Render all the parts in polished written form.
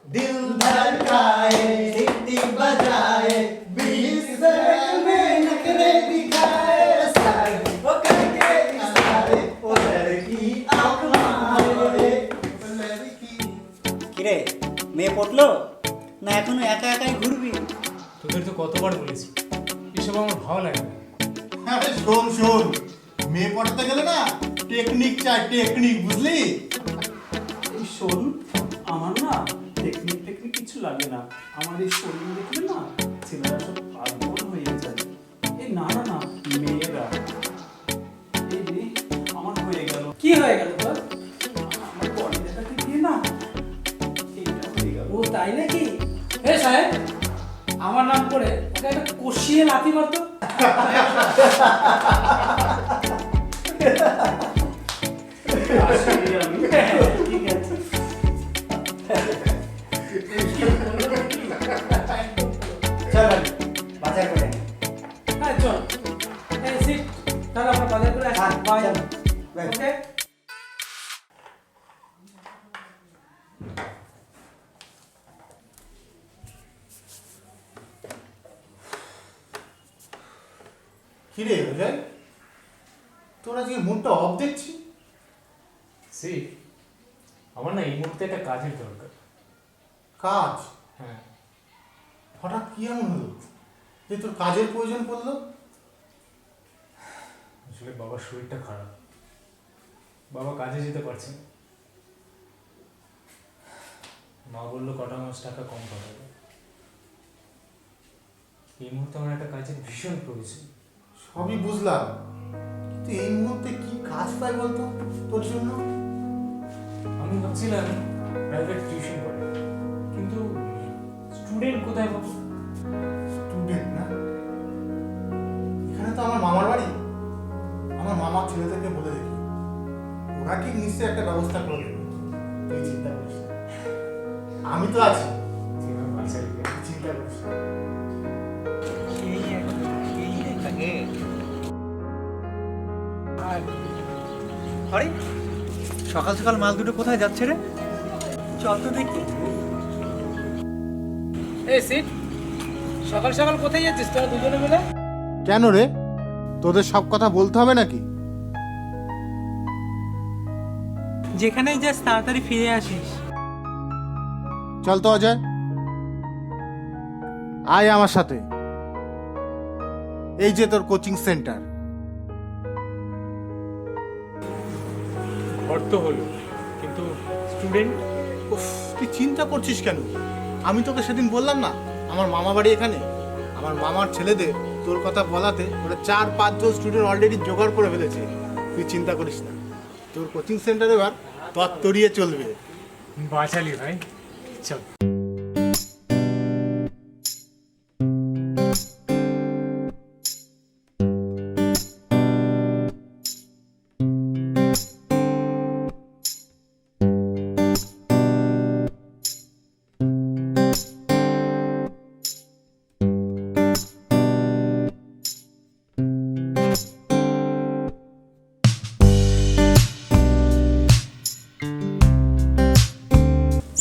दिल धड़काए सीटी बजाए 20 सेकंड में नखरे दिखाए सारे वो करके इशारे वो लड़की आँख मारे কিরে মেয়ে পড়লো না এখনো একা একাই ঘুরবি? তোদের তো কতবার বলেছি এসব আমার ভালো লাগে না। আরে শোন শোন, মেয়ে পড়াতে গেলে না টেকনিক চাই, টেকনিক, বুঝলি? এই শোন, আমার না টেকনিক কিছু লাগে না। আমার এই শরীর দেখলে না ছেলেরা সব পাগল হয়ে যায়। এই না না না মেয়েরা, এই রে আমার হয়ে গেল। কি হয়ে গেল তোর? আমার বডি দেখাতে গিয়ে না এইটা হয়ে গেল। ও তাই নাকি? এ সাহেব, আমার নাম করে ওকে একটা কষিয়ে লাথি মারতো। আসলে আমি ঠিক আছে। চল বাজার করে নে। হ্যাঁ চল। এই সিট, তাহলে আমরা বাজার করে আসি। বাই। চল, বাই। ওকে। কিরে অজয়, তোর আজকে মুডটা অফ দেখছি। সি আমার না এই মুহূর্তে একটা কাজের দরকার। কাজ? হ্যাঁ, হঠাৎ কি এমন হলো যে তোর কাজের প্রয়োজন পড়লো? আসলে বাবার শরীরটা খারাপ, বাবা কাজে যেতে পারছে না। মা বললো কটা মাস টাকা কম পাঠাবে। এই মুহূর্তে আমার একটা কাজের ভীষণ প্রয়োজন। সবই বুঝলাম, কিন্তু এই মুহূর্তে কি কাজ পাই বলতো তোর জন্য? আমি ভাবছিলাম প্রাইভেট টিউশন করে, কিন্তু স্টুডেন্ট কোথায় পাবো? স্টুডেন্ট না? এখানে তো আমার মামার বাড়ি, আমার মামার ছেলেদেরকে বলে দেখি, ওরা ঠিক নিশ্চয়ই একটা ব্যবস্থা করে দেবে। তুই চিন্তা করিস না, আমি তো আছি, তুই আমার বাচ্চা লিখে তুই চিন্তা করিস না। আরে সকাল সকাল মাল দুটো কোথায় যাচ্ছে রে? চল তো দেখি। এই সিট, সকাল সকাল কোথায় যাচ্ছিস তোরা দুজনে মিলে? কেন রে, তোদের সব কথা বলতে হবে নাকি? যেখানেই যাস তাড়াতাড়ি ফিরে আসিস। চল তো অজয়, আয় আমার সাথে। এই যে তোর কোচিং সেন্টার। ঘর তো হলো, কিন্তু স্টুডেন্ট? উফ, তুই চিন্তা করছিস কেন? আমি তোকে সেদিন বললাম না আমার মামা বাড়ি এখানে। আমার মামার ছেলেদের তোর কথা বলাতে ওরা 4-5 জন স্টুডেন্ট অলরেডি জোগাড় করে ফেলেছে। তুই চিন্তা করিস না, তোর কোচিং সেন্টার এবার তত্তরিয়ে চলবে। বাঁচালি ভাই, চল।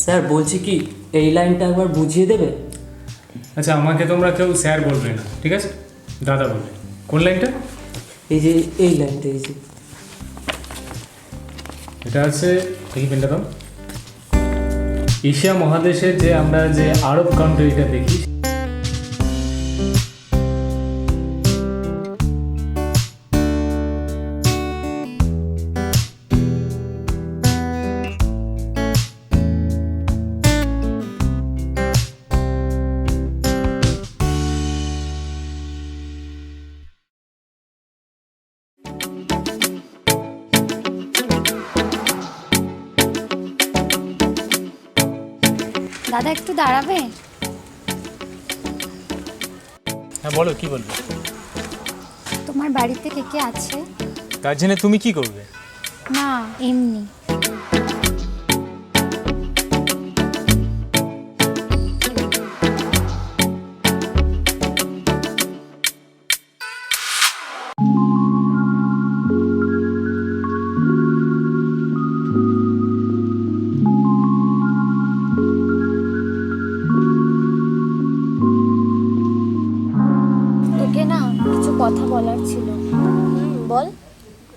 স্যার বলছি কি এই লাইনটা একবার বুঝিয়ে দেবে? আচ্ছা, আমাকে তোমরা কেউ স্যার বলবে না, ঠিক আছে? দাদা বলবে। কোন লাইনটা? এই যে এই লাইনটা, এই যে এটা আছে, দেখি পেনটা দাও। এশিয়া মহাদেশের যে আমরা যে আরব কান্ট্রিটা দেখি, দাদা একটু দাঁড়াবে? হ্যাঁ বলো, কি বলবে? তোমার বাড়িতে কে কে আছে? তার জন্য তুমি কি করবে? না এমনি।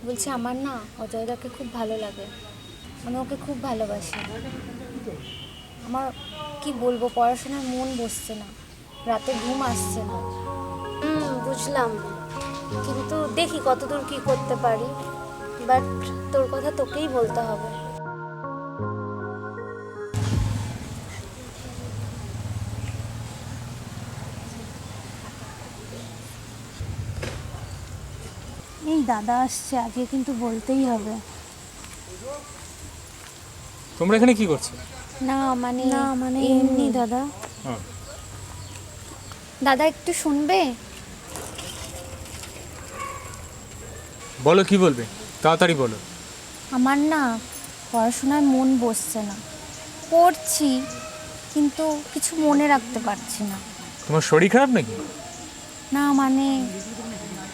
বলছি আমার না অজয়দাকে খুব ভালো লাগে, মানে ওকে খুব ভালোবাসি। আমার কি বলবো, পড়াশোনায় মন বসছে না, রাতে ঘুম আসছে না। বুঝলাম, কিন্তু দেখি কতদূর কি করতে পারি, বাট তোর কথা তোকেই বলতে হবে। এই দাদা আসছে, আজকে কিন্তু বলতেই হবে। তোমরা এখানে কি করছো? না মানে এমনি দাদা। দাদা একটু শুনবে? বলো, কি বলবে, তাড়াতাড়ি বলো। আমার না পড়াশোনায় মন বসছে না, পড়ছি কিন্তু কিছু মনে রাখতে পারছি না। তোমার শরীর খারাপ নাকি? না মানে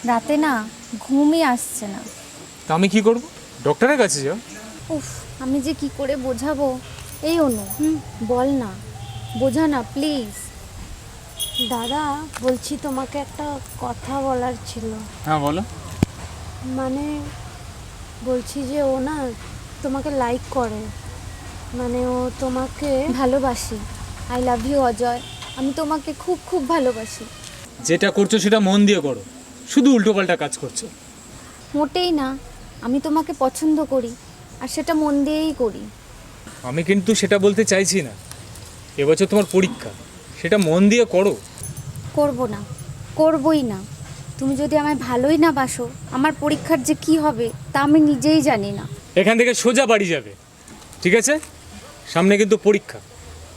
রাতে না ঘুমই আসছে না। তা আমি কি করব? ডক্টরের কাছে যাও। উফ, আমি যে কি করে বোঝাবো। এই অনু, বল না, বোঝা না প্লিজ। দাদা বলছি, তোমাকে একটা কথা বলার ছিল। হ্যাঁ বলো। মানে বলছি যে ও না তোমাকে লাইক করে, মানে ও তোমাকে ভালোবাসি। আই লাভ ইউ অজয়, আমি তোমাকে খুব খুব ভালোবাসি। যেটা করছো সেটা মন দিয়ে করো, শুধু উল্টোপাল্টা কাজ করছো। মোটেই না, আমি তোমাকে পছন্দ করি আর সেটা মন দিয়েই করি। আমি কিন্তু সেটা বলতে চাইছি না। এবছর তোমার পরীক্ষা, সেটা মন দিয়ে করো। করব না, করবই না। তুমি যদি আমায় ভালোই না বাসো, আমার পরীক্ষার যে কি হবে তা আমি নিজেই জানি না। এখান থেকে সোজা বাড়ি যাবে, ঠিক আছে? সামনে কিন্তু পরীক্ষা,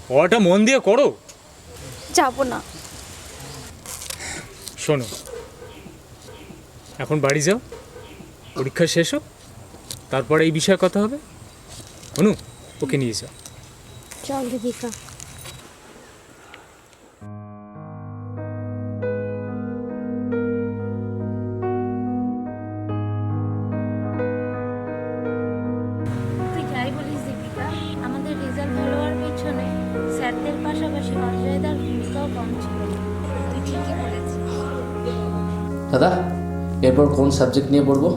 পড়াটা মন দিয়ে করো। যাব না। শোনো, এখন বাড়ি যাও, পরীক্ষা শেষ হোক, তারপরে এই বিষয়ে কথা হবে। অনু, ওকে নিয়ে যাও। চল দীপিকা। তুই যাই বলিস দীপিকা, আমাদের রেজাল্ট ভালো হওয়ার পেছনে স্যারদের পাশাপাশি অজয়দার ভূমিকাও কম ছিল। তুই ঠিকই বলেছিস। দাদা, এরপর কোন সাবজেক্ট নিয়ে পড়বো?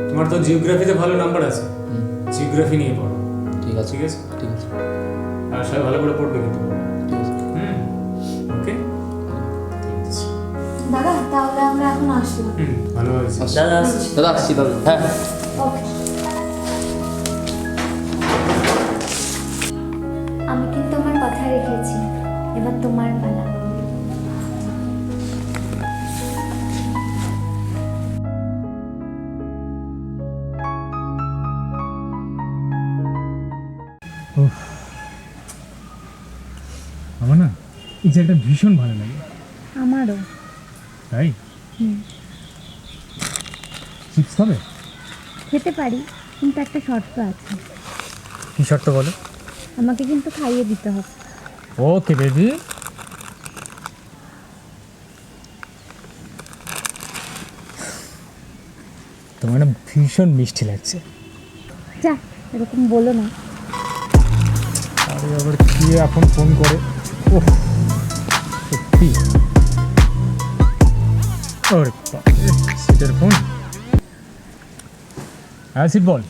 তোমার তো জিওগ্রাফিতে ভালো নাম্বার আছে, জিওগ্রাফি নিয়ে পড়ো। ঠিক আছে, ঠিক আছে, ঠিক আছে, আর সবাই ভালো করে পড়বে কিন্তু। ঠিক আছে। ওকে, ঠিক আছে। দাদা তাহলে আমরা এখন আসলাম। ভালো হয়েছে। দাদা আসছি তাহলে। হ্যাঁ, আমি কিন্তু আমার কথা রেখেছি, এবার তোমার পালা। আমার না এই জায়গাটা ভীষণ ভালো লাগে। আমারও। তাই? চিপস হবে? খেতে পারি, কিন্তু একটা শর্ত আছে। কি শর্ত বলো? আমাকে কিন্তু খাইয়ে দিতে হবে। Okay baby. তোমার না ভীষণ মিষ্টি লাগছে। যা, এরকম বলো না। আরে আবার কি এখন ফোন করে? ওহ সত্যি, ওরে সিটের ফোন। হ্যাঁ সিট, বল।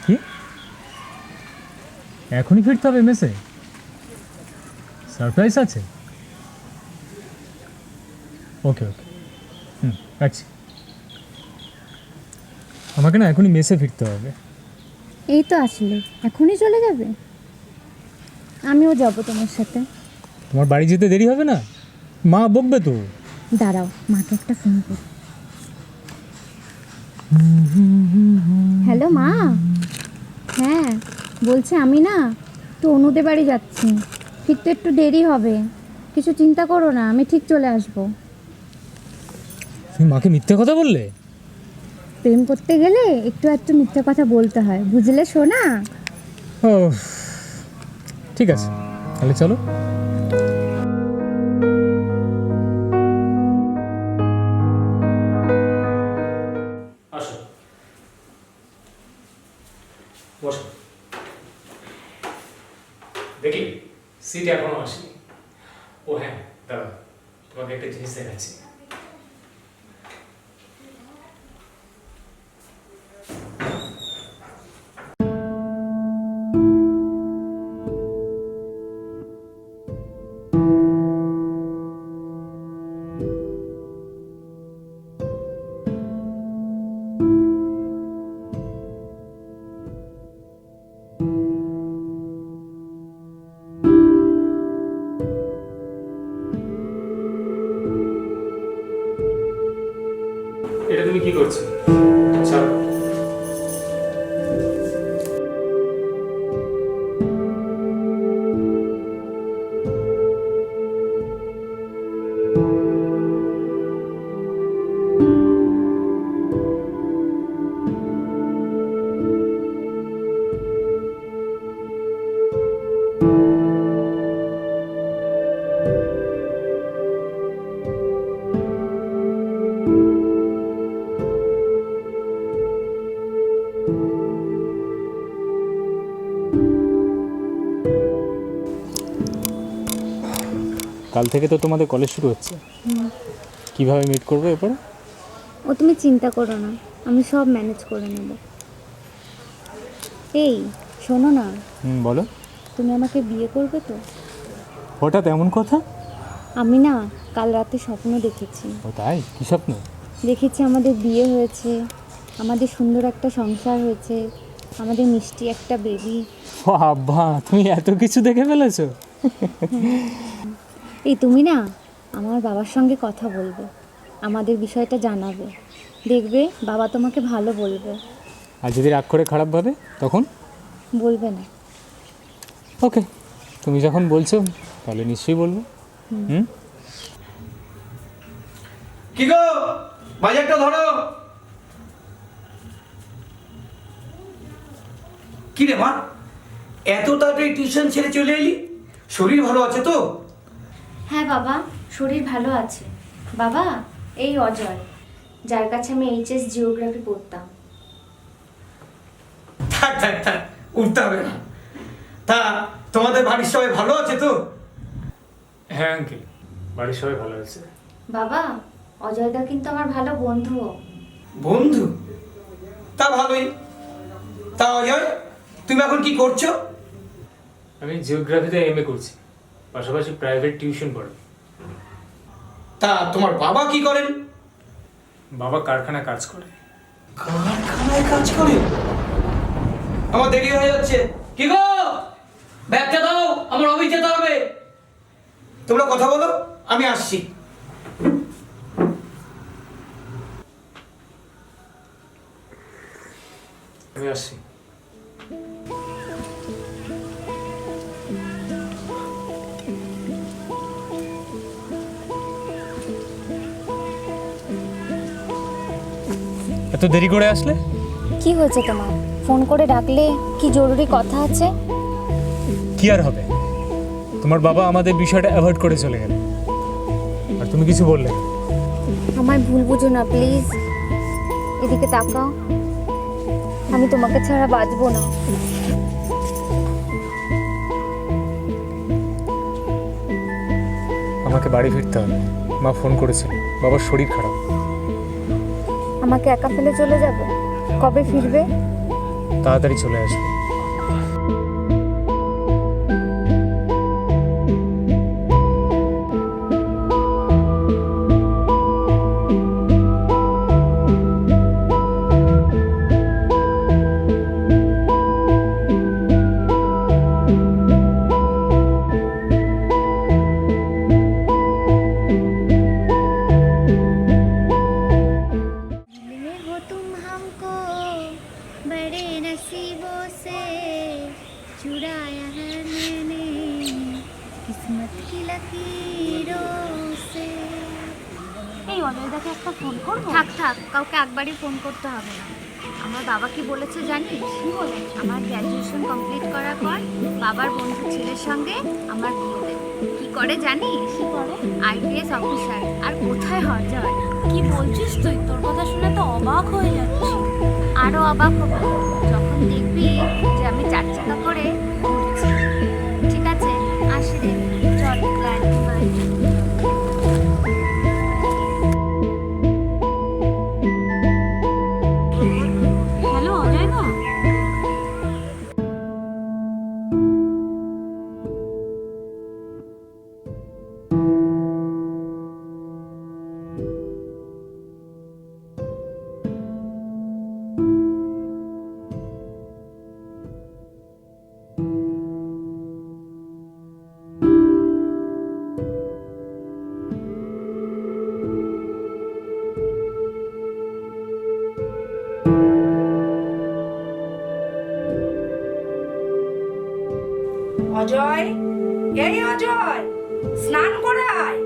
কি এখনই ফিরতে হবে মেসে? সারপ্রাইজ আছে? ওকে ওকে, রাখছি। আমাকে না এখনই মেসে ফিরতে হবে। এই তো আসলে, এখনই চলে যাবে? আমিও যাব তোমার সাথে। তোমার বাড়ি যেতে দেরি হবে না? মা বকবে তো। দাঁড়াও, মাকে একটা ফোন করি। হ্যালো মা। হ্যাঁ বলছি, আমি না তো অনুদের বাড়ি যাচ্ছি, ফিরতে একটু দেরি হবে, কিছু চিন্তা করো না, আমি ঠিক চলে আসবো। তুমি মাকে মিথ্যে কথা বললে? প্রেম করতে গেলে একটু একটু মিথ্যে কথা বলতে হয়, বুঝলে সোনা? ও ঠিক আছে, তাহলে চলো। আসো, বসো। দেখি সিট এখনো আসেনি। ও হ্যাঁ দাঁড়াও, তোমাকে একটা জিনিস দেখাচ্ছি। তুমি কি করছো? চলো। কাল থেকে তো তোমাদের কলেজ শুরু হচ্ছে, কিভাবে মিট করবে এরপরে? ও তুমি চিন্তা করো না, আমি সব ম্যানেজ করে নেব। এই শোনো না, বলো। তুমি আমাকে বিয়ে করবে তো? হঠাৎ এমন কথা? আমি না কাল রাতে স্বপ্ন দেখেছি। ও তাই? কী স্বপ্ন? দেখেছি আমাদের বিয়ে হয়েছে, আমাদের সুন্দর একটা সংসার হয়েছে, আমাদের মিষ্টি একটা বেবি। বাবা, তুমি এত কিছু দেখে ফেলেছো? এই তুমি না আমার বাবার সঙ্গে কথা বলবে, আমাদের বিষয়টা জানাবে, দেখবে বাবা তোমাকে ভালো বলবে। আর যদি রাগ করে খারাপ ভাবে তখন? বলবে না। ওকে, তুমি যখন বলছো তাহলে নিশ্চয়ই বলবো। কি গো, বাজারটা ধরো। কি রে মা, এত তাড়াতাড়ি টিউশন ছেড়ে চলে এলি? শরীর ভালো আছে তো? হ্যাঁ বাবা, শরীর ভালো আছে। বাবা, এই অজয়, যার কাছে আমি এইচএস জিওগ্রাফি পড়তাম। থাক থাক থাক, উঠতে হবে না। তা তোমাদের বাড়ির সবাই ভালো আছে তো? হ্যাঁ আঙ্কেল, বাড়ির সবাই ভালো আছে। বাবা, অজয়দা কিন্তু আমার ভালো বন্ধুও। বন্ধু? তা ভালোই। তা অজয়, তুমি এখন কি করছো? আমি জিওগ্রাফিতে এমএ করছি, পাশাপাশি প্রাইভেট টিউশন পড়াই। তা তোমার বাবা কি করেন? বাবা কারখানায় কাজ করে। কারখানায় কাজ করে? আমার দেরি হয়ে যাচ্ছে। কি গো, ব্যাগটা দাও, আমার অফিস যেতে হবে। তোমরা কথা বলো, আমি আসছি। আমি আসছি। এত দেরি করে আসলে? কি হয়েছে তোমার? ফোন করে ডাকলে কি জরুরি কথা আছে? কি আর হবে, তোমার বাবা আমাদের বিষয়টা অ্যাভয়েড করে চলে গেল, আর তুমি কিছু বললে না। আমায় ভুল বুঝো না প্লিজ, এদিকে তাকাও, আমি তোমাকে ছাড়া বাঁচবো না। আমাকে বাড়ি ফিরতে হবে, মা ফোন করেছিল, বাবার শরীর খারাপ। আমাকে একা ফেলে চলে যাবে? কবে ফিরবে? তাড়াতাড়ি চলে আসবে। मिले हो तुम हमको बड़े नसीबों से, चुराया है मैंने किस्मत की लकीरों से। এই অজয়দাকে একটা ফোন করবো? থাক থাক, কাউকে একবারই ফোন করতে হবে না। আমার বাবা কি বলেছে জানিস? কি বলেছে? আমার গ্র্যাজুয়েশন কমপ্লিট করার পর বাবার বন্ধু ছেলের সঙ্গে আমার বিয়ে দেবে। কি করে জানিস? কি করে? IPS officer. আর কোথায় অজয়? কি বলছিস তুই? তোর কথা শুনে তো অবাক হয়ে যাচ্ছি। আরো অবাক হবো যখন দেখবি যে আমি 4 চাকা করে ঘুরছি। ঠিক আছে, আসি রে, চল প্ল্যান বাই। হ্যালো অজয় দা। অজয়, এই অজয়, স্নান করে আয়।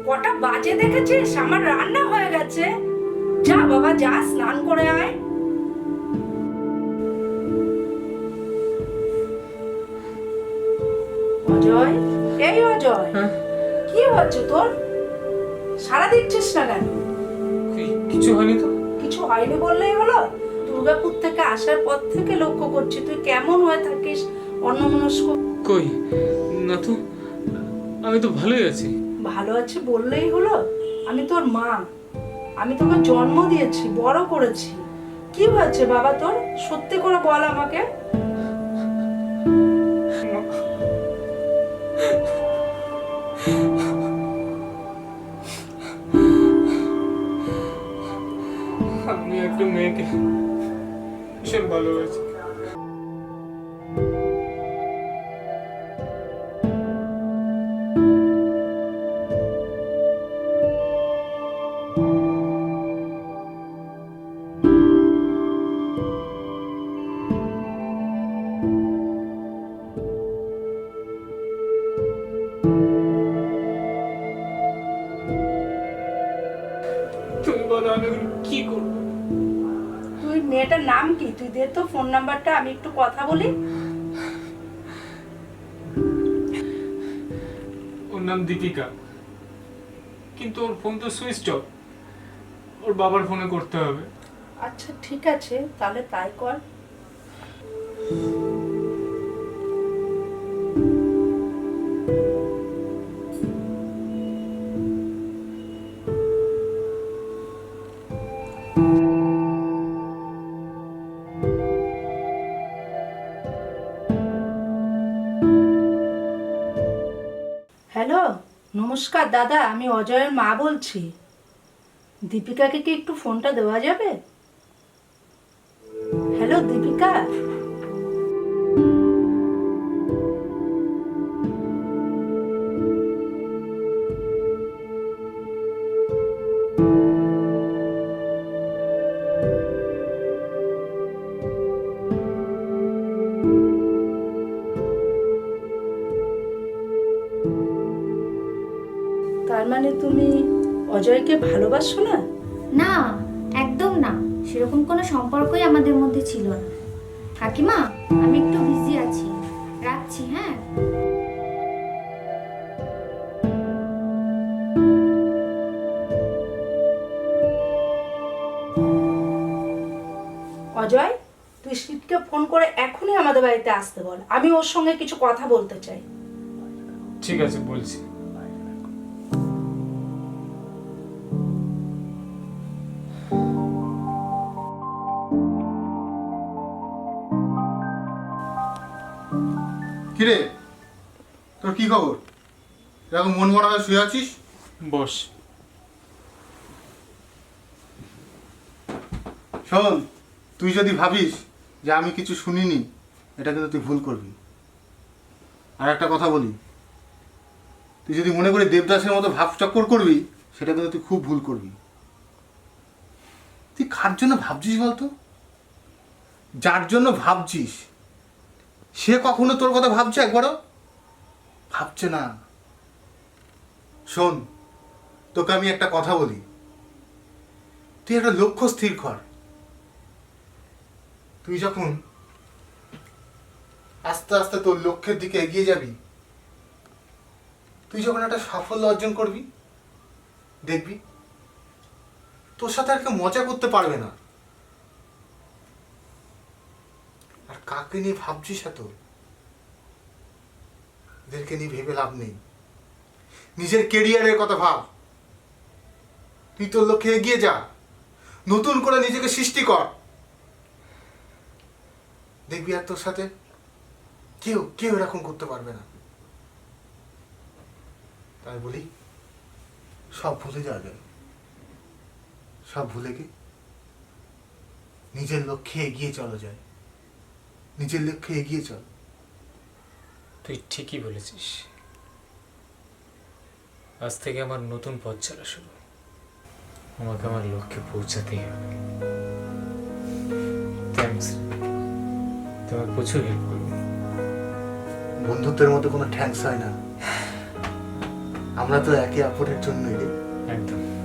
কটা বাজে দেখেছিস? আমার রান্না হয়ে গেছে। যা বাবা যা, স্নান করে আয়। অজয়, এই অজয়, কি হচ্ছে তোর? সারা দিচ্ছিস না কেন? কিছু হয়নি তো। কিছু হয়নি বললেই হলো? দুর্গাপুর থেকে আসার পর থেকে লক্ষ্য করছি তুই কেমন হয়ে থাকিস, অন্যমনস্ক। কই না তো, আমি তো ভালোই আছি। ভালো আছে বললেই হলো? আমি তোর মা, আমি তোকে জন্ম দিয়েছি, বড় করেছি। কি হয়েছে বাবা তোর? সত্যি করে বল আমাকে। আমি একটা মেয়েকে ভীষণ ভালোবাসি। তুমি বলো আমি কি করবো? তুই মেয়েটার নাম কি? তুই দে তো ফোন নাম্বারটা, আমি একটু কথা বলি। ওর নাম দীপিকা, কিন্তু ওর ফোন তো সুইচ অফ। ওর বাবার ফোনে করতে হবে। আচ্ছা ঠিক আছে, তাহলে তাই কর। হ্যালো, নমস্কার দাদা, আমি অজয়ের মা বলছি। দীপিকাকে কি একটু ফোনটা দেওয়া যাবে? হ্যালো দীপিকা। তার মানে তুমি অজয়কে ভালোবাসো না? না, একদম না, সেরকম কোনো সম্পর্কই আমাদের মধ্যে ছিল না। কাকিমা, আমি একটু বিজি আছি, রাখছি। হ্যাঁ, অজয়, তুই শীতকে ফোন করে এখনই আমাদের বাড়িতে আসতে বল, আমি ওর সঙ্গে কিছু কথা বলতে চাই। ঠিক আছে, বলছি। কিরে, তোর কি খবর? এরকম মন মরা হয়ে শুয়ে আছিস? বস। শোন, তুই যদি ভাবিস যে আমি কিছু শুনিনি, এটা কিন্তু তুই ভুল করবি। আর একটা কথা বলি, তুই যদি মনে করি দেবদাসের মতো ভাব চক্কর করবি, সেটা কিন্তু তুই খুব ভুল করবি। তুই কার জন্য ভাবছিস বলতো? যার জন্য ভাবছিস সে কখনো তোর কথা ভাবছে? একবারও ভাবছে না। শোন, তোকে আমি একটা কথা বলি, তুই একটা লক্ষ্য স্থির কর। তুই যখন আস্তে আস্তে তোর লক্ষ্যের দিকে এগিয়ে যাবি, তুই যখন একটা সাফল্য অর্জন করবি, দেখবি তোর সাথে আর কেউ মজা করতে পারবে না। আর কাকে নিয়ে ভাবছিস এত? এদেরকে নিয়ে ভেবে লাভ নেই। নিজের কেরিয়ারের কথা ভাব। তুই তোর লক্ষ্যে এগিয়ে যা, নতুন করে নিজেকে সৃষ্টি কর। দেখবি আর তোর সাথে কেউ কেউ এরকম করতে পারবে না। তাই বলি, সব ভুলে যাওয়া যায়। সব ভুলে গিয়ে নিজের লক্ষ্যে এগিয়ে চলা যায়। নিজের লক্ষ্যে এগিয়ে চল। তুই ঠিকই বলেছিস। আজ থেকে আমার নতুন পথ চলা শুরু। আমাকে আমার লক্ষ্যে পৌঁছাতেই হবে। থ্যাঙ্কস, তোমার প্রচুর হেল্প করবে। বন্ধুত্বের মতো কোনো থ্যাঙ্কস হয় না। আমরা তো একে অপরের জন্যই রে। একদম।